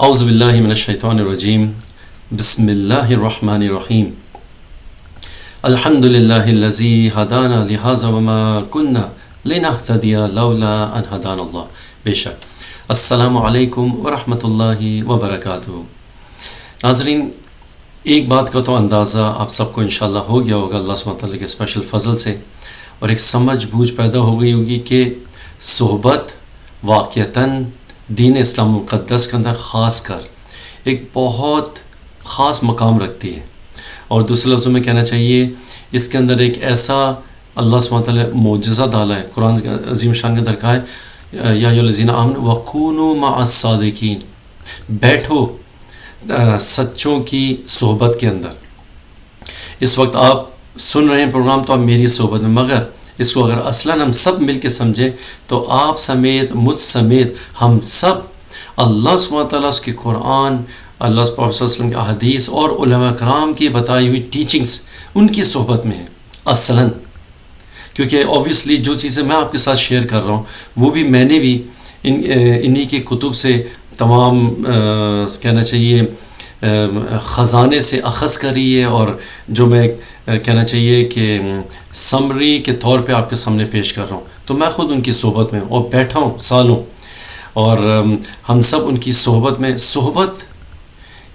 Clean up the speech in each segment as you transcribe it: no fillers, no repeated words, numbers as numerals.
اعوذ باللہ من الشیطان الرجیم بسم اللہ الرحمن الرحیم الحمد للہ الذی ہدانا لہذا وما کنا لنہتدی لولا ان ہدانا اللہ. بے شک. السلام علیکم ورحمۃ اللہ وبرکاتہ. ناظرین، ایک بات کا تو اندازہ آپ سب کو انشاءاللہ ہو گیا ہوگا اللہ سبحانہ وتعالی کے اسپیشل فضل سے، اور ایک سمجھ بوجھ پیدا ہو گئی ہوگی کہ صحبت واقعتاً دین اسلام مقدس کے اندر خاص کر ایک بہت خاص مقام رکھتی ہے. اور دوسرے لفظوں میں کہنا چاہیے اس کے اندر ایک ایسا اللہ سبحانہ وتعالی معجزہ ڈالا ہے. قرآن عظیم شان کے اندر کہا ہے یا ایھا الذین آمنوا وکونوا مع الصادقین، بیٹھو سچوں کی صحبت کے اندر. اس وقت آپ سن رہے ہیں پروگرام تو آپ میری صحبت میں، مگر اس کو اگر اصلاً ہم سب مل کے سمجھیں تو آپ سمیت مجھ سمیت ہم سب اللہ سبحانہ تعالیٰ اس کے قرآن، اللہ صلی اللہ علیہ وسلم کے احادیث اور علماء کرام کی بتائی ہوئی ٹیچنگز ان کی صحبت میں ہیں اصلاً. کیونکہ اوبویسلی جو چیزیں میں آپ کے ساتھ شیئر کر رہا ہوں وہ بھی میں نے بھی انہی کے کتب سے تمام کہنا چاہیے خزانے سے اخذ کری ہے، اور جو میں کہنا چاہیے کہ سمری کے طور پہ آپ کے سامنے پیش کر رہا ہوں. تو میں خود ان کی صحبت میں اور بیٹھا ہوں سالوں، اور ہم سب ان کی صحبت میں. صحبت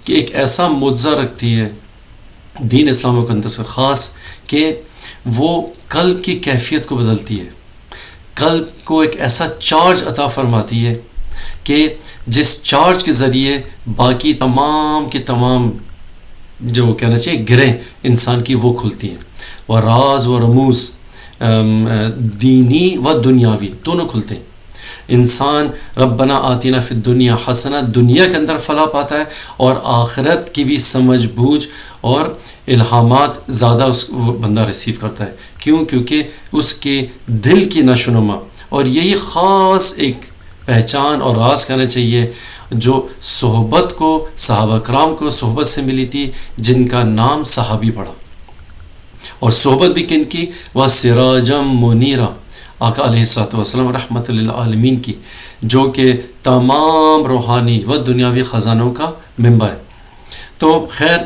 کی ایک ایسا معجزہ رکھتی ہے دین اسلام کے اندر سے خاص، کہ وہ قلب کی کیفیت کو بدلتی ہے، قلب کو ایک ایسا چارج عطا فرماتی ہے کہ جس چارج کے ذریعے باقی تمام کے تمام جو کہنا چاہیے گرہیں انسان کی وہ کھلتی ہیں، وہ راز و رموز دینی و دنیاوی دونوں کھلتے ہیں. انسان ربنا آتینا فی الدنیا حسنہ دنیا کے اندر فلاح پاتا ہے، اور آخرت کی بھی سمجھ بوجھ اور الہامات زیادہ وہ بندہ ریسیو کرتا ہے. کیوں؟ کیونکہ اس کے دل کی نشو و نما، اور یہی خاص ایک پہچان اور راز کہنا چاہیے جو صحبت کو، صحابہ کرام کو صحبت سے ملی تھی، جن کا نام صحابی پڑا. اور صحبت بھی کن کی؟ وَسِرَاجًا مُنِيرًا، آقا علیہ الصلوۃ والسلام رحمۃ للعالمین کی، جو کہ تمام روحانی و دنیاوی خزانوں کا منبع ہے. تو خیر،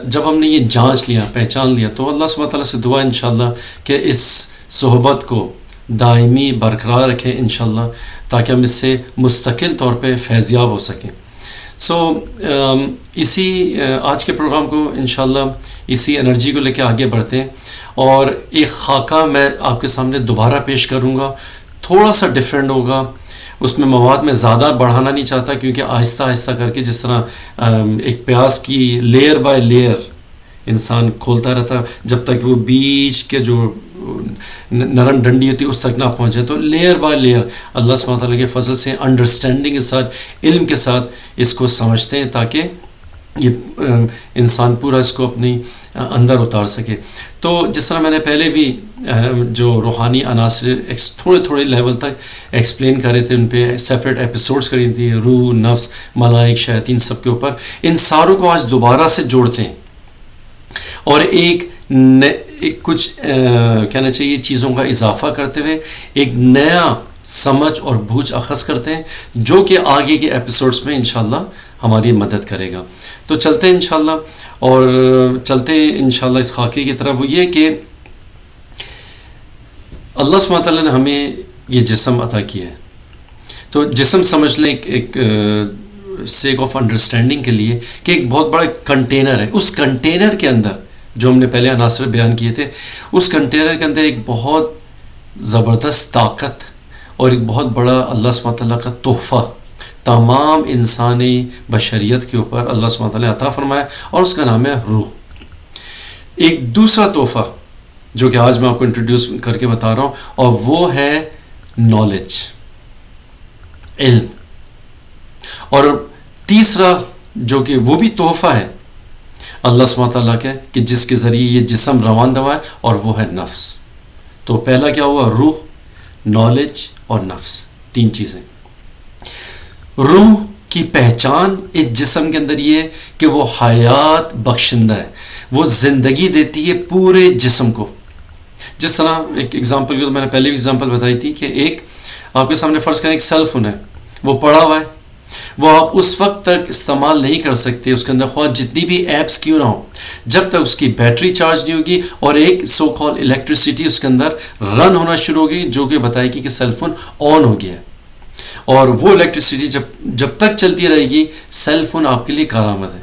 جب ہم نے یہ جانچ لیا، پہچان لیا، تو اللہ سبحانہ تعالیٰ سے دعا انشاءاللہ کہ اس صحبت کو دائمی برقرار رکھیں انشاءاللہ، تاکہ ہم اس سے مستقل طور پہ فیضیاب ہو سکیں. اسی آج کے پروگرام کو انشاءاللہ اسی انرجی کو لے کے آگے بڑھتے ہیں، اور ایک خاکہ میں آپ کے سامنے دوبارہ پیش کروں گا، تھوڑا سا ڈیفرنٹ ہوگا. اس میں مواد میں زیادہ بڑھانا نہیں چاہتا، کیونکہ آہستہ آہستہ کر کے جس طرح ایک پیاز کی لیئر بائی لیئر انسان کھولتا رہتا جب تک وہ بیج کے جو نرم ڈنڈی ہوتی ہے اس تک نہ پہنچے، تو لیئر بائی لیئر اللہ سبحانہ تعالیٰ کے فضل سے انڈرسٹینڈنگ کے ساتھ، علم کے ساتھ اس کو سمجھتے ہیں، تاکہ یہ انسان پورا اس کو اپنی اندر اتار سکے. تو جس طرح میں نے پہلے بھی جو روحانی عناصر تھوڑے تھوڑے لیول تک ایکسپلین کرے تھے، ان پہ سیپریٹ ایپیسوڈز کری تھی، روح، نفس، ملائک، شیاطین، سب کے اوپر ان ساروں کو آج دوبارہ سے جوڑتے ہیں، اور ایک کچھ کہنا چاہیے چیزوں کا اضافہ کرتے ہوئے ایک نیا سمجھ اور بوجھ اخذ کرتے ہیں، جو کہ آگے کے ایپیسوڈز میں انشاءاللہ ہماری مدد کرے گا. تو چلتے ہیں انشاءاللہ، اور چلتے ہیں انشاءاللہ اس خاکے کی طرف. وہ یہ کہ اللہ سبحانہ تعالیٰ نے ہمیں یہ جسم عطا کیا ہے. تو جسم سمجھ لیں ایک سیک آف انڈرسٹینڈنگ کے لیے کہ ایک بہت بڑا کنٹینر ہے. اس کنٹینر کے اندر جو ہم نے پہلے عناصر بیان کیے تھے، اس کنٹینر کے اندر ایک بہت زبردست طاقت اور ایک بہت بڑا اللہ سبحانہ تعالیٰ کا تحفہ تمام انسانی بشریت کے اوپر اللہ سبحانہ تعالیٰ نے عطا فرمایا، اور اس کا نام ہے روح. ایک دوسرا تحفہ جو کہ آج میں آپ کو انٹروڈیوس کر کے بتا رہا ہوں، اور وہ ہے نالج، علم. اور تیسرا جو کہ وہ بھی تحفہ ہے اللہ سبحانہ تعالیٰ کے، کہ جس کے ذریعے یہ جسم روان دوا ہے، اور وہ ہے نفس. تو پہلا کیا ہوا؟ روح، نالج اور نفس، تین چیزیں. روح کی پہچان اس جسم کے اندر یہ ہے کہ وہ حیات بخشندہ ہے، وہ زندگی دیتی ہے پورے جسم کو. جس طرح ایک ایگزامپل کی، تو میں نے پہلے بھی ایگزامپل بتائی تھی کہ ایک آپ کے سامنے فرض کریں ایک سیل فون ہے، وہ پڑا ہوا ہے، وہ آپ اس وقت تک استعمال نہیں کر سکتے اس کے اندر خواہ جتنی بھی ایپس کیوں نہ ہو، جب تک اس کی بیٹری چارج نہیں ہوگی اور ایک سو کال الیکٹریسٹی اس کے اندر رن ہونا شروع ہوگی جو کہ بتائے گی کہ سیل فون آن ہو گیا ہے. اور وہ الیکٹریسٹی جب تک چلتی رہے گی سیل فون آپ کے لیے کارآمد ہے.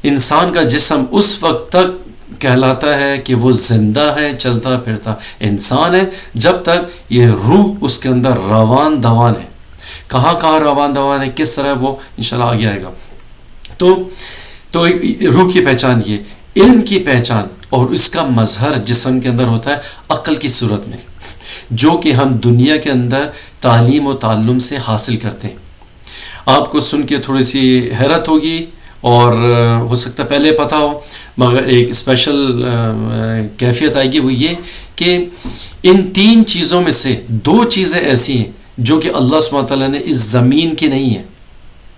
انسان کا جسم اس وقت تک کہلاتا ہے کہ وہ زندہ ہے، چلتا پھرتا انسان ہے، جب تک یہ روح اس کے اندر روان دوان ہے. کہاں کہاں روان دوان ہے، کس طرح، وہ انشاءاللہ آگے آئے گا. تو روح کی پہچان یہ، علم کی پہچان اور اس کا مظہر جسم کے اندر ہوتا ہے عقل کی صورت میں، جو کہ ہم دنیا کے اندر تعلیم و تعلم سے حاصل کرتے ہیں. آپ کو سن کے تھوڑی سی حیرت ہوگی اور ہو سکتا ہے پہلے پتہ ہو، مگر ایک اسپیشل کیفیت آئے گی، وہ یہ کہ ان تین چیزوں میں سے دو چیزیں ایسی ہیں جو کہ اللہ سبحانہ وتعالیٰ نے اس زمین کی نہیں ہے.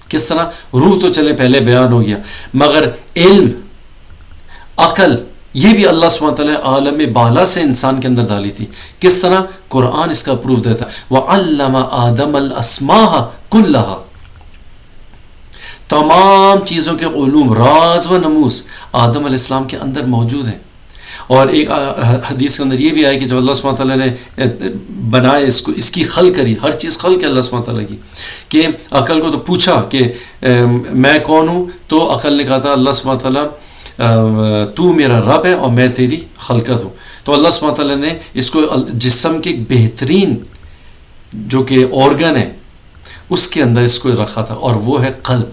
کس طرح؟ روح تو چلے پہلے بیان ہو گیا، مگر علم، عقل، یہ بھی اللہ سبحانہ وتعالیٰ عالم بالا سے انسان کے اندر ڈالی تھی. کس طرح؟ قرآن اس کا پروف دیتا ہے. وَعَلَّمَ آدَمَ الْأَسْمَاءَ كُلَّهَا، تمام چیزوں کے علوم، راز و نموز آدم علیہ السلام کے اندر موجود ہیں. اور ایک حدیث کے اندر یہ بھی آیا کہ جب اللہ سبحانہ تعالیٰ نے بنائے اس کی خلق کری، ہر چیز خلق ہے اللہ سبحانہ تعالیٰ کی، کہ عقل کو تو پوچھا کہ میں کون ہوں، تو عقل نے کہا تھا اللہ سبحانہ تعالیٰ تو میرا رب ہے اور میں تیری خلقت ہوں. تو اللہ سبحانہ تعالیٰ نے اس کو جسم کے بہترین جو کہ آرگن ہے اس کے اندر اس کو رکھا تھا، اور وہ ہے قلب.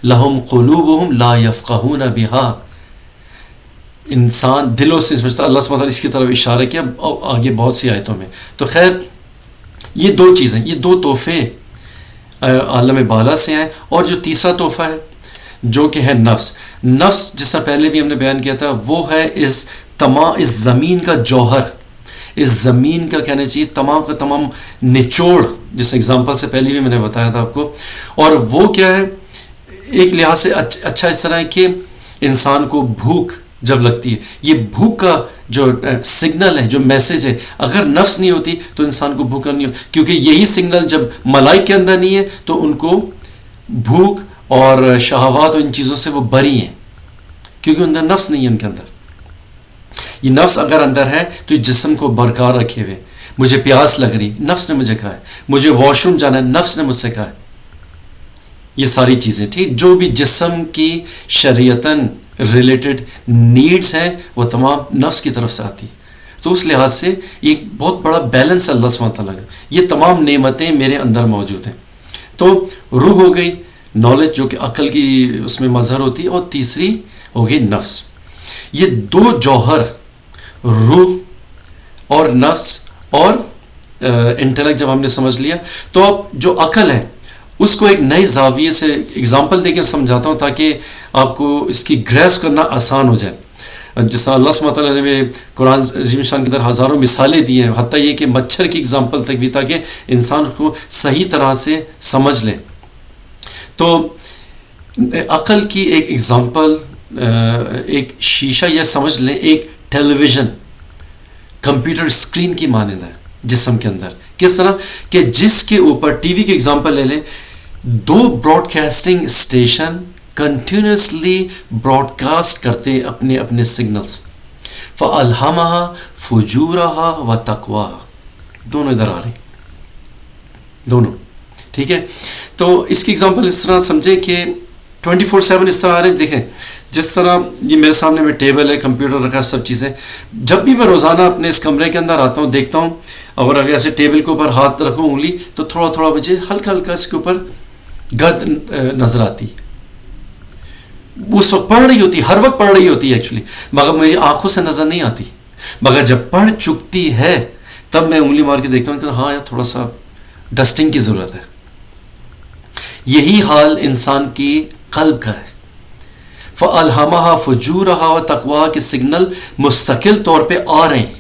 لہم قلوبہم لا یفقہون بہا، انسان دلوں سے سمجھتا. اللہ سبحانہ تعالیٰ اس کی طرف اشارہ کیا آگے بہت سی آیتوں میں. تو خیر یہ دو چیزیں، یہ دو تحفے عالم بالا سے ہیں. اور جو تیسرا تحفہ ہے جو کہ ہے نفس، جس طرح پہلے بھی ہم نے بیان کیا تھا، وہ ہے اس زمین کا جوہر، اس زمین کا کہنا چاہیے تمام کا تمام نچوڑ، جس ایگزامپل سے پہلے بھی میں نے بتایا تھا آپ کو. اور وہ کیا ہے، ایک لحاظ سے اچھا اس طرح ہے کہ انسان کو بھوک جب لگتی ہے، یہ بھوک کا جو سگنل ہے، جو میسج ہے، اگر نفس نہیں ہوتی تو انسان کو بھوک نہیں ہوتی، کیونکہ یہی سگنل جب ملائک کے اندر نہیں ہے تو ان کو بھوک اور شہوات اور ان چیزوں سے وہ بری ہیں، کیونکہ اندر نفس نہیں ہے ان کے اندر. یہ نفس اگر اندر ہے تو یہ جسم کو برقرار رکھے ہوئے. مجھے پیاس لگ رہی، نفس نے مجھے کہا ہے. مجھے واش روم جانا ہے، نفس نے مجھ سے کہا ہے. یہ ساری چیزیں ٹھیک جو بھی جسم کی شریعتاً ریلیٹڈ نیڈز ہیں وہ تمام نفس کی طرف سے آتی. تو اس لحاظ سے ایک بہت بڑا بیلنس اللہ سبحانہ تعالیٰ کا، یہ تمام نعمتیں میرے اندر موجود ہیں. تو روح ہو گئی نالج جو کہ عقل کی اس میں مظہر ہوتی ہے، اور تیسری ہو گئی نفس. یہ دو جوہر، روح اور نفس اور انٹلیکٹ جب ہم نے سمجھ لیا، تو اب جو عقل ہے اس کو ایک نئے زاویے سے اگزامپل دے کے سمجھاتا ہوں تاکہ آپ کو اس کی گریس کرنا آسان ہو جائے. جس طرح اللہ سبحانہ تعالیٰ نے قرآن عظیم شان کے اندر ہزاروں مثالیں دی ہیں، حتیٰ یہ کہ مچھر کی اگزامپل تک بھی، تاکہ انسان کو صحیح طرح سے سمجھ لے. تو عقل کی ایک اگزامپل ایک شیشہ، یا سمجھ لیں ایک ٹیلی ویژن کمپیوٹر اسکرین کی مانند ہے جسم کے اندر. کس طرح کہ جس کے اوپر ٹی وی کی اگزامپل لے لیں، دو broadcasting station continuously broadcast کرتے اپنے اپنے سگنلز. فَأَلْهَمَهَا فُجُورَهَا وَتَقْوَاهَا، دونوں ادھر آ رہے ہیں، دونوں ٹھیک ہے. تو اس کی اگزامپل اس طرح سمجھیں کہ 24/7 اس طرح آ رہے ہیں. دیکھیں جس طرح یہ میرے سامنے میں ٹیبل ہے، کمپیوٹر رکھا، سب چیزیں. جب بھی میں روزانہ اپنے اس کمرے کے اندر آتا ہوں، دیکھتا ہوں، اور اگر ایسے ٹیبل کے اوپر ہاتھ رکھوں انگلی، تو تھوڑا تھوڑا مجھے ہلکا ہلکا اس کے اوپر گرد نظر آتی. اس وقت پڑھ رہی ہوتی، ہر وقت پڑھ رہی ہوتی ہے ایکچولی، مگر میری آنکھوں سے نظر نہیں آتی. مگر جب پڑھ چکتی ہے تب میں انگلی مار کے دیکھتا ہوں کہ ہاں یار تھوڑا سا ڈسٹنگ کی ضرورت ہے. یہی حال انسان کی قلب کا ہے. فَأَلْهَمَهَا فُجُورَهَا وَتَقْوَاهَا کے سگنل مستقل طور پہ آ رہے ہیں.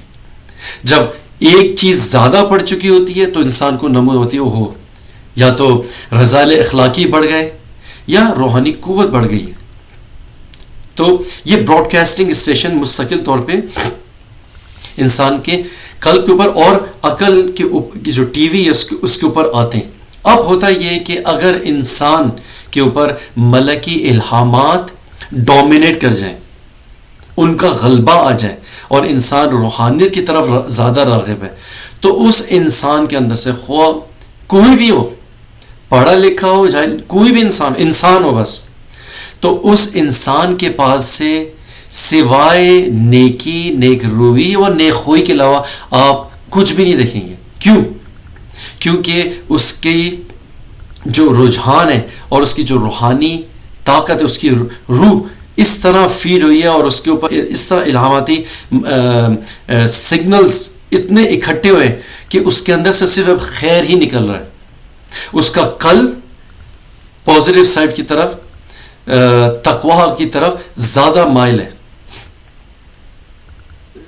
جب ایک چیز زیادہ پڑھ چکی ہوتی ہے تو انسان کو نمود ہوتی ہے، یا تو رذائل اخلاقی بڑھ گئے یا روحانی قوت بڑھ گئی ہے. تو یہ براڈ کاسٹنگ اسٹیشن مستقل طور پہ انسان کے قلب کے اوپر اور عقل کے جو ٹی وی ہے اس کے اوپر آتے ہیں. اب ہوتا یہ کہ اگر انسان کے اوپر ملکی الہامات ڈومینیٹ کر جائیں، ان کا غلبہ آ جائے اور انسان روحانیت کی طرف زیادہ راغب ہے، تو اس انسان کے اندر سے خواہ کوئی بھی ہو، پڑھا لکھا ہو جاہل، کوئی بھی انسان ہو بس، تو اس انسان کے پاس سے سوائے نیکی، نیک روی اور نیک خوئی کے علاوہ آپ کچھ بھی نہیں دیکھیں گے. کیوں؟ کیونکہ اس کی جو رجحان ہے اور اس کی جو روحانی طاقت ہے، اس کی روح اس طرح فیڈ ہوئی ہے اور اس کے اوپر اس طرح الہاماتی سگنلز اتنے اکٹھے ہوئے کہ اس کے اندر سے صرف خیر ہی نکل رہا ہے. اس کا قلب پازیٹیو سائڈ کی طرف، تقویٰ کی طرف زیادہ مائل ہے.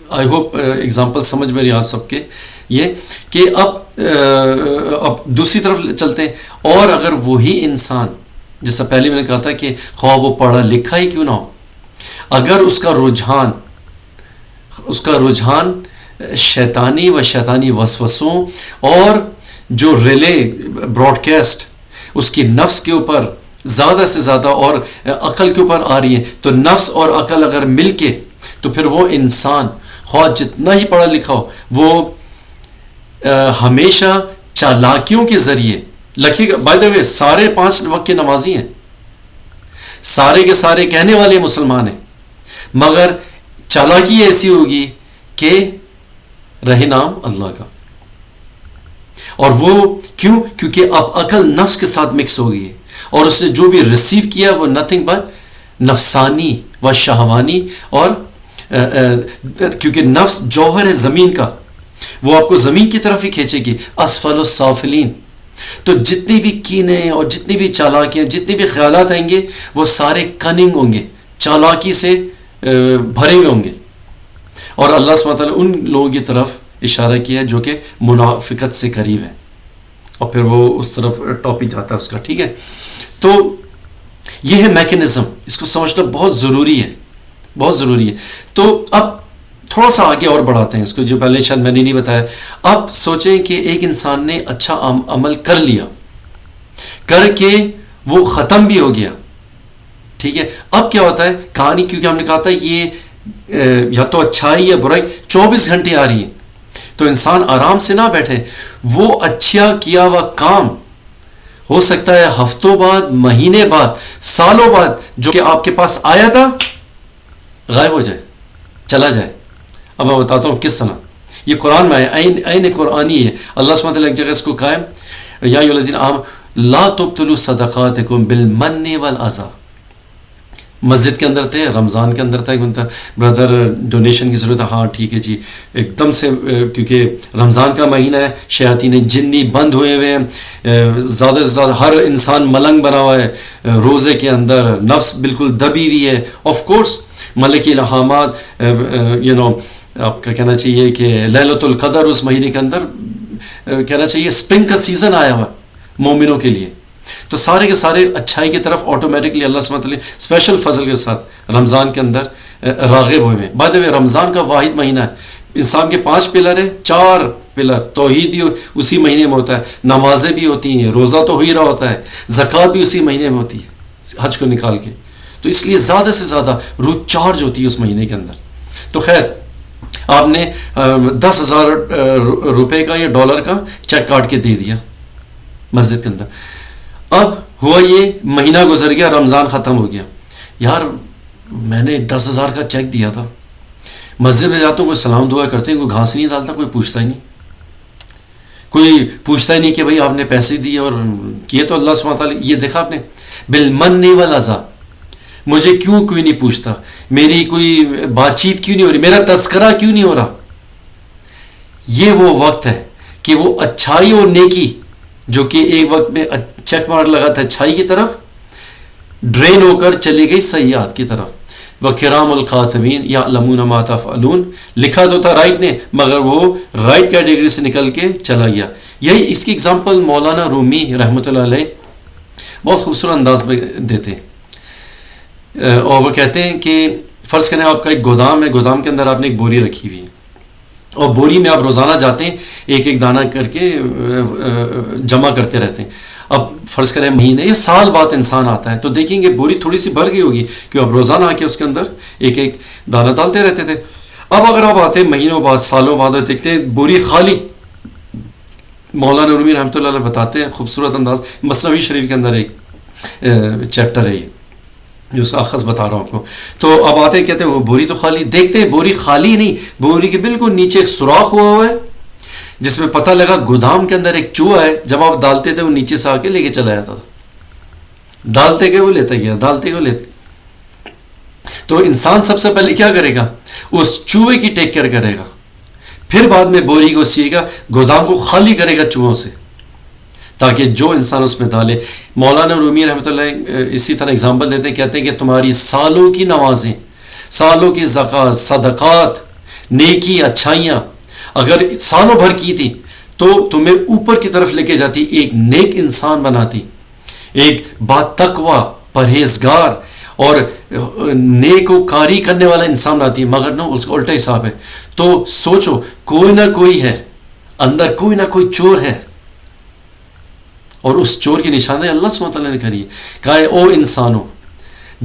آئی ہوپ ایگزامپل سمجھ میں رہی آپ سب کے. یہ کہ اب دوسری طرف چلتے ہیں. اور اگر وہی انسان، جیسا پہلے میں نے کہا تھا کہ خواہ وہ پڑھا لکھا ہی کیوں نہ ہو، اگر اس کا رجحان شیطانی و شیطانی وسوسوں اور جو ریلے براڈ کاسٹ اس کی نفس کے اوپر زیادہ سے زیادہ اور عقل کے اوپر آ رہی ہے، تو نفس اور عقل اگر مل کے، تو پھر وہ انسان خواہ جتنا ہی پڑھا لکھا ہو، وہ ہمیشہ چالاکیوں کے ذریعے لکھے گا. بائی دا وے سارے 5 وقت کے نمازی ہیں، سارے کے سارے کہنے والے مسلمان ہیں، مگر چالاکی ایسی ہوگی کہ رہے نام اللہ کا. اور وہ کیوں؟ کیونکہ اب عقل نفس کے ساتھ مکس ہو گئی ہے اور اس نے جو بھی ریسیو کیا وہ نتھنگ بٹ نفسانی و شہوانی. اور کیونکہ نفس جوہر ہے زمین کا، وہ آپ کو زمین کی طرف ہی کھینچے گی، اسفل السافلین. تو جتنی بھی کینے اور جتنی بھی چالاکیاں، جتنے بھی خیالات آئیں گے، وہ سارے کننگ ہوں گے، چالاکی سے بھرے ہوئے ہوں گے. اور اللہ سبحانہ وتعالیٰ ان لوگوں کی طرف اشارہ کیا ہے جو کہ منافقت سے قریب ہے، اور پھر وہ اس طرف ٹاپک جاتا ہے اس کا. ٹھیک ہے، تو یہ ہے میکینزم. اس کو سمجھنا بہت ضروری ہے، بہت ضروری ہے. تو اب تھوڑا سا آگے اور بڑھاتے ہیں اس کو، جو پہلے شاید میں نے نہیں بتایا. اب سوچیں کہ ایک انسان نے اچھا عمل کر لیا، کر کے وہ ختم بھی ہو گیا. ٹھیک ہے، اب کیا ہوتا ہے کہانی، کیونکہ ہم نے کہا تھا یہ یا تو اچھائی یا برائی 24 گھنٹے آ رہی ہے، تو انسان آرام سے نہ بیٹھے. وہ اچھا کیا ہوا کام ہو سکتا ہے ہفتوں بعد، مہینے بعد، سالوں بعد جو کہ آپ کے پاس آیا تھا غائب ہو جائے، چلا جائے. اب میں بتاتا ہوں کس طرح. یہ قرآن میں ہے، عین قرآنی ہے. اللہ سبحانہ وتعالیٰ ایک جگہ اس کو قائم، یا ایھا الذین آمنوا لا تبطلوا صدقاتکم بالمن والاذی. مسجد کے اندر تھے، رمضان کے اندر تھا، بردر ڈونیشن کی ضرورت ہے. ہاں ٹھیک ہے جی. ایک دم سے کیونکہ رمضان کا مہینہ ہے، شیاطین جنی بند ہوئے ہوئے ہیں، زیادہ سے زیادہ ہر انسان ملنگ بنا ہوا ہے روزے کے اندر، نفس بالکل دبی ہوئی ہے. آف کورس ملکی الہامات، آپ کا کہنا چاہیے کہ لیلۃ القدر اس مہینے کے اندر کہنا چاہیے اسپرنگ کا سیزن آیا ہوا مومنوں کے لیے. تو سارے کے سارے اچھائی کی طرف آٹومیٹکلی اللہ سبحانہ وتعالیٰ اسپیشل فضل کے ساتھ رمضان کے اندر راغب ہوئے ہیں. بائی دا وے رمضان کا واحد مہینہ ہے. انسان کے 5 پلر ہیں، 4 پلر. توحید بھی اسی مہینے میں ہوتا ہے، نمازیں بھی ہوتی ہیں، روزہ تو ہو ہی رہا ہوتا ہے، زکوٰۃ بھی اسی مہینے میں ہوتی ہے حج کو نکال کے. تو اس لیے زیادہ سے زیادہ روح چارج ہوتی ہے اس مہینے کے اندر. تو خیر آپ نے 10,000 روپے کا یا ڈالر کا چیک کاٹ کے دے دیا مسجد کے اندر. اب ہوا یہ مہینہ گزر گیا، رمضان ختم ہو گیا. یار میں نے 10,000 کا چیک دیا تھا. مسجد میں جاتا ہوں، کوئی سلام دعا کرتے ہیں، کوئی گھاس نہیں ڈالتا، کوئی پوچھتا ہی نہیں، کوئی پوچھتا ہی نہیں کہ بھائی آپ نے پیسے دیے اور کیے. تو اللہ سبحانہ تعالیٰ یہ دیکھا آپ نے بالمن والاذی، مجھے کیوں کوئی نہیں پوچھتا، میری کوئی بات چیت کیوں نہیں ہو رہی، میرا تذکرہ کیوں نہیں ہو رہا. یہ وہ وقت ہے کہ وہ اچھائی اور نیکی جو کہ ایک وقت میں چیک مارک لگا تھا اچھائی کی طرف، ڈرین ہو کر چلی گئی سیئات کی طرف. وَكِرَامُ الْقَاتِبِينَ يَعْلَمُونَ مَا تَفْعَلُونَ، لکھا تو تھا رائٹ نے، مگر وہ رائٹ کیٹیگری سے نکل کے چلا گیا. یہی اس کی اگزامپل مولانا رومی رحمۃ اللہ علیہ بہت خوبصورت انداز میں دیتے ہیں. اور وہ کہتے ہیں کہ فرض کریں آپ کا ایک گودام ہے، گودام کے اندر آپ نے ایک بوری رکھی ہوئی ہے. اور بوری میں آپ روزانہ جاتے ہیں ایک ایک دانہ کر کے جمع کرتے رہتے ہیں. اب فرض کریں مہینے یا سال بعد انسان آتا ہے تو دیکھیں گے بوری تھوڑی سی بھر گئی ہوگی کہ اب روزانہ آ کے اس کے اندر ایک ایک دانہ ڈالتے رہتے تھے. اب اگر آپ آتے ہیں مہینوں بعد سالوں بعد دیکھتے ہیں بوری خالی. مولانا رومی رحمۃ اللہ علیہ بتاتے ہیں خوبصورت انداز، مثنوی شریف کے اندر ایک چیپٹر ہے یہ جو اس کا اخذ بتا رہا ہوں آپ کو. تو اب آتے ہیں کہتے ہیں وہ بوری تو خالی، دیکھتے ہیں بوری خالی نہیں، بوری کے بالکل نیچے ایک سوراخ ہوا ہے جس میں پتہ لگا گودام کے اندر ایک چوہا ہے. جب آپ ڈالتے تھے وہ نیچے سے آ کے لے کے چلا جاتا تھا، ڈالتے گئے وہ لیتا گیا، ڈالتے گئے وہ لیتے. تو انسان سب سے پہلے کیا کرے گا؟ اس چوہے کی ٹیک کیئر کرے گا، پھر بعد میں بوری کو سیے گا، گودام کو خالی کرے گا چوہوں سے، تاکہ جو انسان اس میں ڈالے. مولانا رومی رحمۃ اللہ اسی طرح اگزامپل دیتے ہیں، کہتے ہیں کہ تمہاری سالوں کی نمازیں، سالوں کی زکوٰۃ، صدقات، نیکی، اچھائیاں اگر سالوں بھر کی تھی تو تمہیں اوپر کی طرف لے کے جاتی، ایک نیک انسان بناتی، ایک باتقوی پرہیزگار اور نیک و کاری کرنے والا انسان بناتی. مگر نہ اس کا الٹا حساب ہے. تو سوچو کوئی نہ کوئی ہے اندر، کوئی نہ کوئی چور ہے، اور اس چور کی نشانی اللہ سبحانہ وتعالیٰ نے کری ہے. کہا ہے او انسانو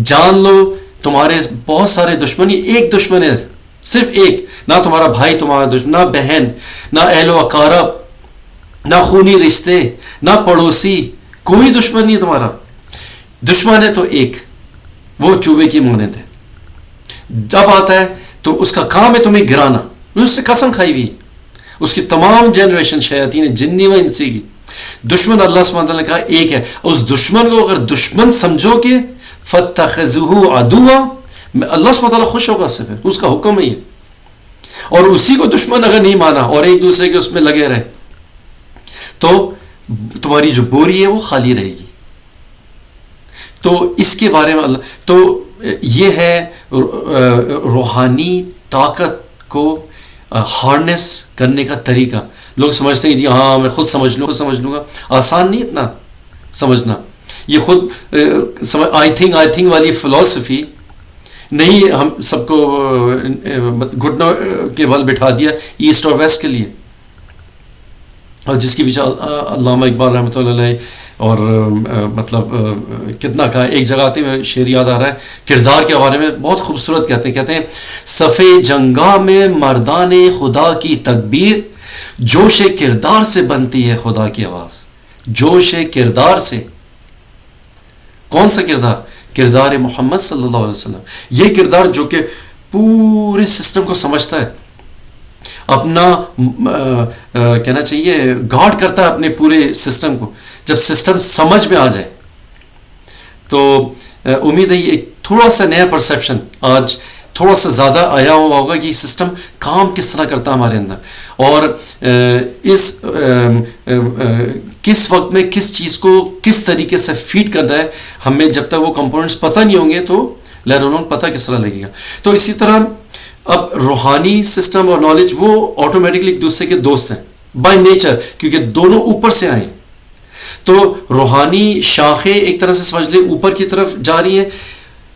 جان لو تمہارے بہت سارے دشمن، ایک دشمن ہے، صرف ایک. نہ تمہارا بھائی تمہارا دشمن، نہ بہن، نہ اہل و اقارب، نہ خونی رشتے، نہ پڑوسی، کوئی دشمن نہیں تمہارا. دشمن ہے تو ایک، وہ چوہے کی مانند ہے. جب آتا ہے تو اس کا کام ہے تمہیں گرانا، اس سے قسم کھائی ہوئی اس کی تمام جنریشن شیاطین جنی و انسی کی. دشمن اللہ سبحانہ وتعالیٰ نے کہا ایک ہے. اس دشمن کو اگر دشمن سمجھو گے فَاتَّخِذُوهُ عَدُوًّا، اللہ سبحانہ وتعالیٰ خوش ہوگا، سے پھر اس کا حکم ہے یہ. اور اسی کو دشمن اگر نہیں مانا اور ایک دوسرے کے اس میں لگے رہے تو تمہاری جو بوری ہے وہ خالی رہے گی. تو اس کے بارے میں اللہ، تو یہ ہے روحانی طاقت کو ہارنس کرنے کا طریقہ. لوگ سمجھتے ہیں جی ہاں میں خود سمجھ لوں گا. آسان نہیں اتنا سمجھنا. یہ خود آئی تھنک والی فلسفی نہیں ہم سب کو گھٹنوں کے بل بٹھا دیا ایسٹ اور ویسٹ کے لیے، اور جس کی پیچھے علامہ اقبال رحمۃ اللہ علیہ اور مطلب کتنا کہا. ایک جگہ آتے میں شعر یاد آ رہا ہے کردار کے بارے میں، بہت خوبصورت کہتے ہیں صفِ جنگا میں مردان خدا کی تکبیر، جوش کردار سے بنتی ہے خدا کی آواز. جوش کردار سے. کون سا کردار؟ کردار محمد صلی اللہ علیہ وسلم. یہ کردار جو کہ پورے سسٹم کو سمجھتا ہے، اپنا کہنا چاہیے گارڈ کرتا ہے اپنے پورے سسٹم کو. جب سسٹم سمجھ میں آ جائے تو امید ہے یہ تھوڑا سا نیا پرسیپشن آج تھوڑا سا زیادہ آیا ہوا ہوگا کہ سسٹم کام کس طرح کرتا ہے ہمارے اندر، اور اس کس وقت میں کس چیز کو کس طریقے سے فیڈ کرنا ہے. ہمیں جب تک وہ کمپوننٹس پتہ نہیں ہوں گے تو لہر و پتہ کس طرح لگے گا. تو اسی طرح اب روحانی سسٹم اور نالج وہ آٹومیٹکلی ایک دوسرے کے دوست ہیں بائی نیچر، کیونکہ دونوں اوپر سے آئیں. تو روحانی شاخیں ایک طرح سے سمجھ لیں اوپر کی طرف جا رہی ہیں،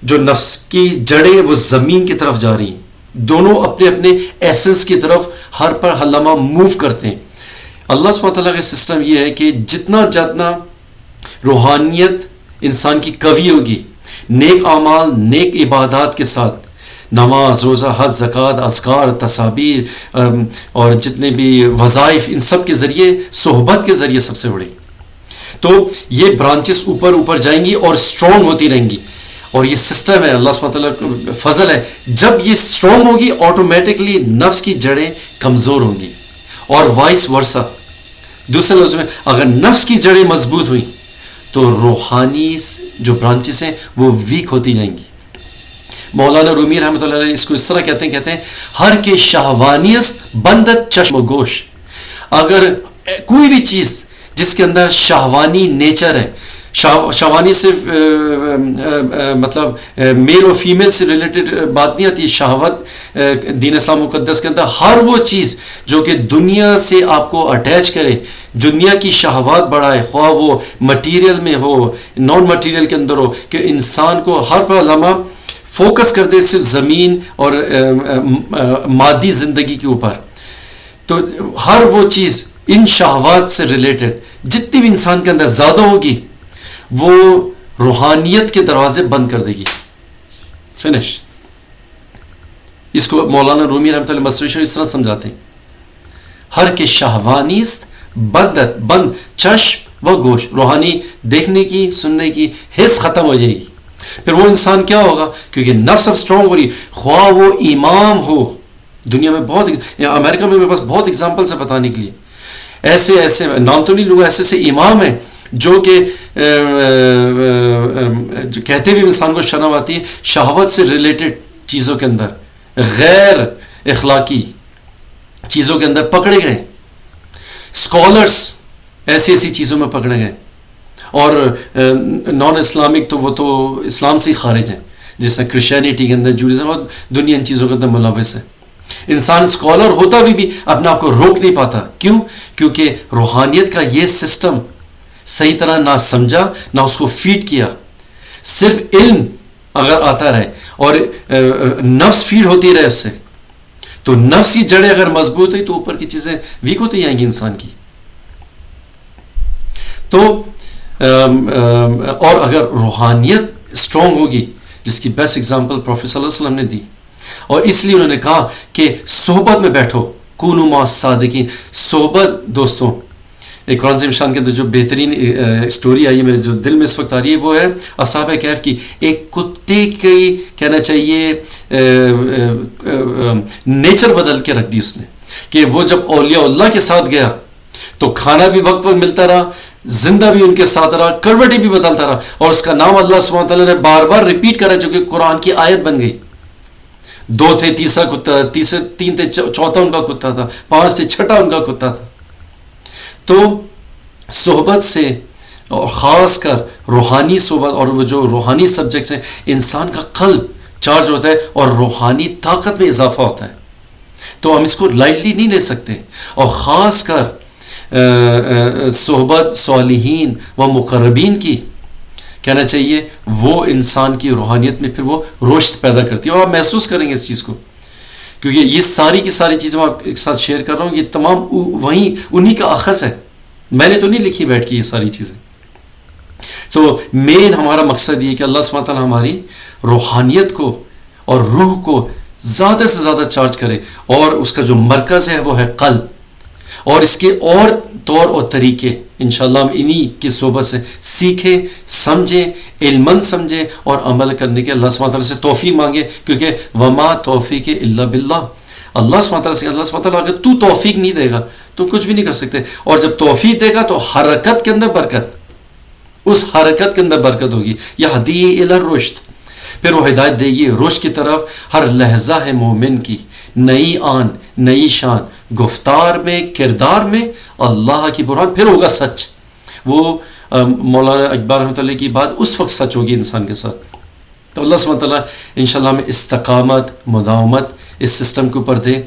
جو نفس کی جڑیں وہ زمین کی طرف جا رہی ہیں. دونوں اپنے اپنے ایسنس کی طرف ہر پر ہر لمحہ موو کرتے ہیں. اللہ سبحانہ تعالیٰ کا سسٹم یہ ہے کہ جتنا روحانیت انسان کی قوی ہوگی، نیک اعمال نیک عبادات کے ساتھ، نماز، روزہ، حج، زکوٰۃ، اذکار، تسابیح اور جتنے بھی وظائف، ان سب کے ذریعے، صحبت کے ذریعے سب سے بڑی، تو یہ برانچز اوپر جائیں گی اور اسٹرانگ ہوتی رہیں گی. اور یہ سسٹم ہے اللہ سبحانہ تعالیٰ کا فضل ہے. جب یہ اسٹرانگ ہوگی آٹومیٹکلی نفس کی جڑیں کمزور ہوں گی، اور وائس ورثہ. دوسرے لفظ میں اگر نفس کی جڑیں مضبوط ہوئیں تو روحانی جو برانچز ہیں وہ ویک ہوتی جائیں گی. مولانا رومی رحمۃ اللہ علیہ اس کو اس طرح کہتے ہیں ہر کے شہوانیست بندت چشم و گوش. اگر کوئی بھی چیز جس کے اندر شہوانی نیچر ہے، شہوانی صرف مطلب میل اور فیمیل سے ریلیٹڈ بات نہیں آتی. شہوت دین اسلام مقدس کے اندر ہر وہ چیز جو کہ دنیا سے آپ کو اٹیچ کرے، دنیا کی شہوات بڑھائے، خواہ وہ مٹیریل میں ہو، نان مٹیریل کے اندر ہو، کہ انسان کو ہر پر لمحہ فوکس کر دے صرف زمین اور مادی زندگی کے اوپر. تو ہر وہ چیز ان شہوات سے ریلیٹڈ جتنی بھی انسان کے اندر زیادہ ہوگی وہ روحانیت کے دروازے بند کر دے گی. فنش. اس کو مولانا رومی رحمۃ اللہ مصری اس طرح سمجھاتے ہیں, ہر کے شہوانیست بند چشم و گوش, روحانی دیکھنے کی سننے کی حس ختم ہو جائے گی. پھر وہ انسان کیا ہوگا, کیونکہ نفس اب اسٹرانگ ہو رہی, خواہ وہ امام ہو. دنیا میں بہت, امریکہ میں میرے پاس بہت اگزامپل سے بتانے کے لیے, ایسے نام تو نہیں لوں گا, ایسے امام ہیں جو کہ جو کہتے ہوئے انسان کو شرم آتی ہے, شہوت سے ریلیٹڈ چیزوں کے اندر, غیر اخلاقی چیزوں کے اندر پکڑے گئے. اسکالرس ایسی چیزوں میں پکڑے گئے, اور نان اسلامک تو وہ تو اسلام سے ہی خارج ہیں, جس سے کرسچینٹی کے اندر جوڈیزم اور دنیا ان چیزوں کے اندر ملوث ہے. انسان اسکالر ہوتا بھی اپنے آپ کو روک نہیں پاتا. کیوں؟ کیونکہ روحانیت کا یہ سسٹم صحیح طرح نہ سمجھا, نہ اس کو فیڈ کیا. صرف علم اگر آتا رہے اور نفس فیڈ ہوتی رہے اس سے, تو نفس کی جڑیں اگر مضبوط ہوئی تو اوپر کی چیزیں ویک ہوتی جائیں گی انسان کی. تو اور اگر روحانیت اسٹرانگ ہوگی, جس کی بیسٹ اگزامپل پروفیٹ صلی اللہ علیہ وسلم نے دی, اور اس لیے انہوں نے کہا کہ صحبت میں بیٹھو, کونوا مع الصادقین. صحبت دوستوں, ایک قرآن عظیم شان کے اندر جو بہترین اسٹوری آئی ہے میرے جو دل میں اس وقت آ رہی ہے, وہ ہے اصحاب کہف کی. ایک کتے کی کہنا چاہیے نیچر بدل کے رکھ دی اس نے, کہ وہ جب اولیاء اللہ کے ساتھ گیا تو کھانا بھی وقت پر ملتا رہا, زندہ بھی ان کے ساتھ رہا, کروٹیں بھی بدلتا رہا, اور اس کا نام اللہ سبحانہ تعالیٰ نے بار بار ریپیٹ کرا, جو کہ قرآن کی آیت بن گئی. 2 تھے, تیسرا کتا, 3 تھے, چوتھا ان کا کتا تھا, 5 تھے, چھٹا ان کا کتا تھا. تو صحبت سے, اور خاص کر روحانی صحبت, اور وہ جو روحانی سبجیکٹس ہیں, انسان کا قلب چارج ہوتا ہے اور روحانی طاقت میں اضافہ ہوتا ہے. تو ہم اس کو لائٹلی نہیں لے سکتے. اور خاص کر صحبت صالحین و مقربین کی کہنا چاہیے, وہ انسان کی روحانیت میں پھر وہ روشت پیدا کرتی ہے. اور آپ محسوس کریں گے اس چیز کو, کیونکہ یہ ساری کی ساری چیزیں میں آپ کے ساتھ شیئر کر رہا ہوں, یہ تمام وہیں انہی کا اخذ ہے, میں نے تو نہیں لکھی بیٹھ کے یہ ساری چیزیں. تو مین ہمارا مقصد یہ کہ اللہ سبحانہ تعالیٰ ہماری روحانیت کو اور روح کو زیادہ سے زیادہ چارج کرے, اور اس کا جو مرکز ہے وہ ہے قلب. اور اس کے اور طور اور طریقے انشاءاللہ ہم انہی کی صحبت سے سیکھیں, سمجھیں, علماً سمجھیں, اور عمل کرنے کے اللہ سبحانہ تعالیٰ سے توفیق مانگیں. کیونکہ وما توفیق الا باللہ, اللہ سبحانہ تعالیٰ سے, اللہ سبحانہ تعالیٰ اگر تو توفیق نہیں دے گا تو کچھ بھی نہیں کر سکتے. اور جب توفیق دے گا تو حرکت کے اندر برکت, اس حرکت کے اندر برکت ہوگی. یہدی الی الرشد, پھر وہ ہدایت دے گی رشد کی طرف. ہر لحظہ ہے مومن کی نئی آن, نئی شان, گفتار میں, کردار میں اللہ کی برہان. پھر ہوگا سچ. وہ مولانا اقبال رحمۃ اللہ کی بات اس وقت سچ ہوگی انسان کے ساتھ. تو اللہ سبحانہ تعالیٰ انشاءاللہ ہمیں استقامت, مداومت اس سسٹم کے اوپر دے,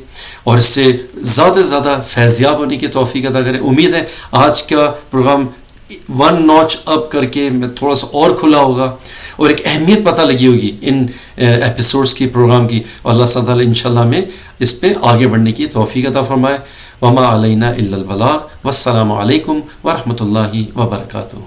اور اس سے زیادہ سے زیادہ فیضیاب ہونے کی توفیق عطا کرے. امید ہے آج کا پروگرام 1 نوچ اپ کر کے تھوڑا سا اور کھلا ہوگا, اور ایک اہمیت پتہ لگی ہوگی ان ایپیسوڈس کی, پروگرام کی. اور اللہ سبحانہ تعالیٰ انشاءاللہ ہمیں اس پہ آگے بڑھنے کی توفیق عطا فرمائے. وما علینا الا البلاغ. والسلام علیکم ورحمۃ اللہ وبرکاتہ.